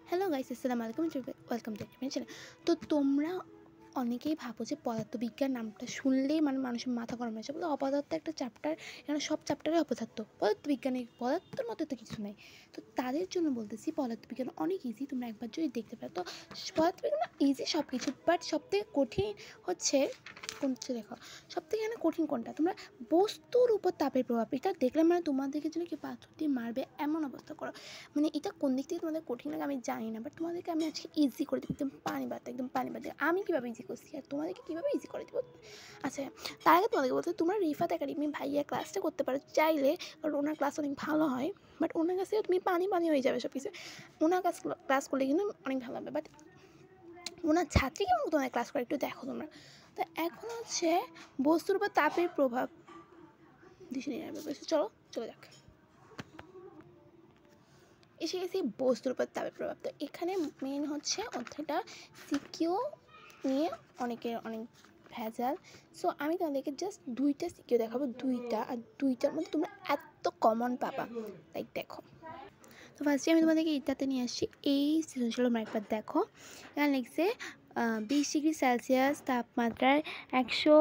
Hello guys, আসসালামু আলাইকুম, welcome to my channel. তো তোমরা অনেকেই ভাবো যে পদার্থবিজ্ঞান নামটা শুনলেই মানুষের মাথা গরম হয়ে যায়, বলে অপদার্থ একটা চ্যাপ্টার, এখানে সব চ্যাপ্টারে অপদার্থ, পদার্থবিজ্ঞানে পদার্থের মতো তো কিছু নেই। তো তাদের জন্য বলতেছি পদার্থবিজ্ঞান অনেক ইজি, তোমরা একবার যদি দেখতে পারো। তো পদার্থবিজ্ঞান ইজি সব কিছু, বাট সবথেকে কঠিন হচ্ছে কোনটা দেখো, সবথেকে এখানে কঠিন কোনটা, তোমরা বস্তুর উপর তাপের প্রভাব, এটা দেখলে তোমাদেরকে জন্য কি পাথর দিয়ে মারবে এমন অবস্থা করো। এটা কোন দিক থেকে তোমাদের কঠিন লাগে আমি জানি না, বাট তোমাদেরকে আমি আজকে ইজি করে দেবো, একদম পানি বাদ আমি কীভাবে ইজি করছি আর তোমাদেরকে কীভাবে ইজি করে দেবো। আচ্ছা, তার আগে তোমাদেরকে বলতে, তোমরা রিফাত একাডেমি ভাইয়া ক্লাসটা করতে পারো চাইলে, কারণ ওনার ক্লাস অনেক ভালো হয়। বাট ওনার কাছে তুমি পানি হয়ে যাবে সব কিছু। ওনার কাছে ক্লাস করলে কিন্তু অনেক ভালো হবে, বাট ওনার ছাত্রী কেমন তোমাদের ক্লাস করে একটু দেখো তোমরা। তো এখন হচ্ছে বস্তুর উপর তাপের প্রভাব চলো যাক। এসে গেছি বস্তুর উপর তাপের প্রভাব। তো এখানে মেন হচ্ছে অধ্যায়টা সিকিউ নিয়ে অনেকের অনেক ভেজাল। সো আমি তোমাদেরকে জাস্ট দুইটা সিকিউ দেখাবো, আর দুইটার মধ্যে তোমরা এত কমন পাবা, লাইক দেখো। তো ফার্স্টে আমি তোমাদেরকে এটাতে নিয়ে আসছি, এই সৃজনশীল একবার দেখো। এখানে লিখছে 20°C তাপমাত্রায় 100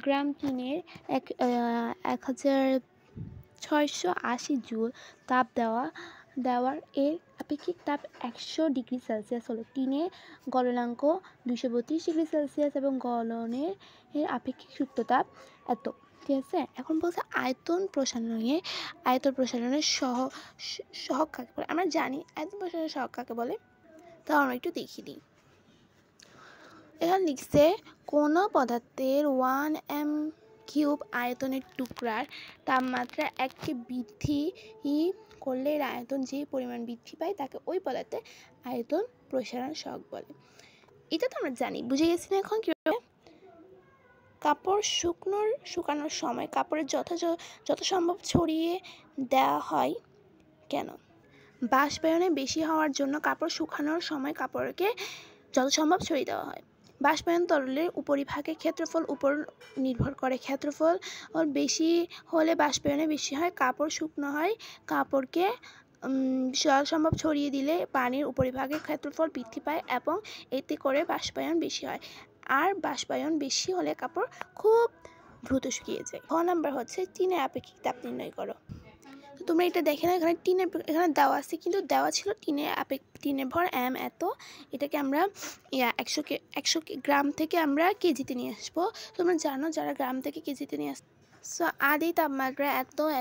গ্রাম টিনের 1680 জুল তাপ দেওয়ার এর আপেক্ষিক তাপ 100°C হলো। টিনের গলনাঙ্ক 232°C এবং গলনের এর আপেক্ষিক সুপ্ত তাপ এত। ঠিক আছে, এখন বলছে আয়তন প্রসারণের সহগ কাকে বলে। আমরা জানি আয়তন প্রসারণের সহগ কাকে বলে, তাও আমরা একটু দেখিয়ে দিই। এখানে লিখছে কোনো পদার্থের 1m³ আয়তনের টুকরার তাপমাত্রা 1 বৃদ্ধি করলে এর আয়তন যে পরিমাণ বৃদ্ধি পায় তাকে ওই পদার্থের আয়তন প্রসারণ সহগ বলে। এটা তো আমরা জানি, বুঝে গেছি না এখন কীভাবে। কাপড় শুকানোর সময় কাপড়ের যত সম্ভব ছড়িয়ে দেওয়া হয় কেন? বাষ্পায়নে বেশি হওয়ার জন্য কাপড় শুকানোর সময় কাপড়কে যত সম্ভব ছড়িয়ে দেওয়া হয়। বাষ্পায়ন তরলের উপরিভাগের ক্ষেত্রফল উপর নির্ভর করে। ক্ষেত্রফল বেশি হলে বাষ্পায়নে বেশি হয়, কাপড় শুকনো হয়। কাপড়কে যত সম্ভব ছড়িয়ে দিলে পানির উপরিভাগের ক্ষেত্রফল বৃদ্ধি পায় এবং এতে করে বাষ্পায়ন বেশি হয়। আর বাষ্পায়ন বেশি হলে কাপড় খুব দ্রুত শুকিয়ে যায়। 6 নাম্বার হচ্ছে টিনের আপেক্ষিক তাপ নির্ণয় করো। তো তোমরা এটা দেখে না, এখানে এখানে দেওয়া আছে, কিন্তু দেওয়া ছিল টিনের ভর m এত। এটাকে আমরা 100 গ্রাম থেকে আমরা কেজিতে নিয়ে আসবো। তোমরা জানো যারা গ্রাম থেকে কেজিতে নিয়ে আসবো। সো আদি তাপমাত্রা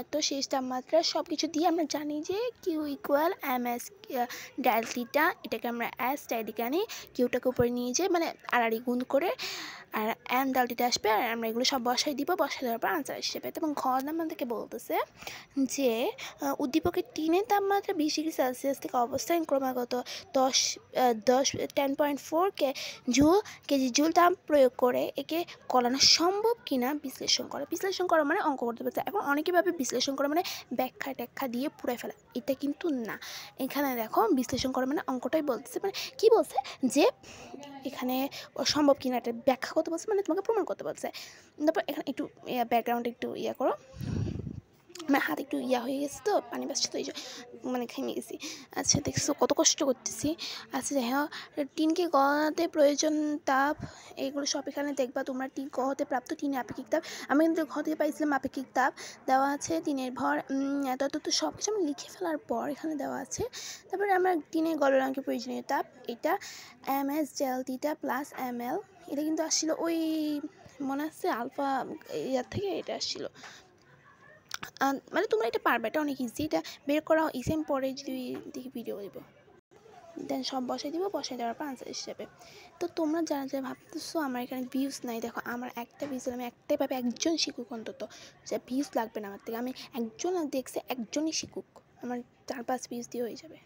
এত শেষ তাপমাত্রা সব কিছু দিয়ে আমরা জানি যে কিউ ইকুয়াল ms ডেল্টা। এটাকে আমরা s ডেল্টা আনি, কিউটাকে উপরে নিয়ে যাই, আড়াআড়ি গুণ করে, আর m ডেল্টা আসবে, আর আমরা এগুলো সব বসাই দেওয়ার পর আনসার আসবে। এবং ঘ আমাদেরকে বলতেছে যে উদ্দীপকের টিনের তাপমাত্রা 20°C থেকে অবস্থান ক্রমাগত 10.4 কেজি জুল তাপ প্রয়োগ করে একে গলানো সম্ভব কিনা বিশ্লেষণ করা মানে অঙ্ক করতে পারছে। এখন অনেকেভাবে বিশ্লেষণ করা মানে ব্যাখ্যা দিয়ে পুড়ে ফেলা, এটা কিন্তু না। এখানে দেখো বিশ্লেষণ করা মানে অঙ্কটাই বলতেছে, কি বলছে যে এখানে সম্ভব কিনা এটা ব্যাখ্যা করতে বলছে, তোমাকে প্রমাণ করতে বলছে। তারপর এখানে একটু ব্যাকগ্রাউন্ডে একটু করো, আমার হাত একটু হয়ে গেছে, তো পানি বাসছে, তো এই ঘেমে গেছি। আচ্ছা, দেখছো কত কষ্ট করতেছি। আচ্ছা, হ্যাঁ, টিনকে গলাতে প্রয়োজন তাপ, এগুলো সব এখানে দেখবা তোমরা। গহতে প্রাপ্ত টিনের আপেক্ষিক তাপ, আমি কিন্তু ঘ থেকে পাইছিলাম আপেক্ষিক তাপ দেওয়া আছে। টিনের ভর তো সব কিছু আমি লিখে ফেলার পর এখানে দেওয়া আছে। তারপরে আমরা টিনের গলনাঙ্কের প্রয়োজনীয় তাপ, এটা ms ডেল্টা প্লাস ml। এটা কিন্তু আসছিল ওই মনে আছে আলফা ইয়ার থেকে এটা আসছিল। তোমরা এটা পারবে, এটা অনেক ইজি, এটা বের করা ইজি। আমি পরে যদি দেখি ভিডিও দেবো, দেন সব বসাই দেওয়ার পর আনসার হিসেবে। তো তোমরা যারা ভাবতেছো আমার এখানে ভিউজ নাই, দেখো আমার একটা ভিউজ, আমি একটাই পাবে একজন শিখুক, অন্তত যে ভিউজ লাগবে না আমার থেকে, আমি একজন দেখছে একজনই শিখুক, আমার 4-5 ভিউজ দিয়ে হয়ে যাবে।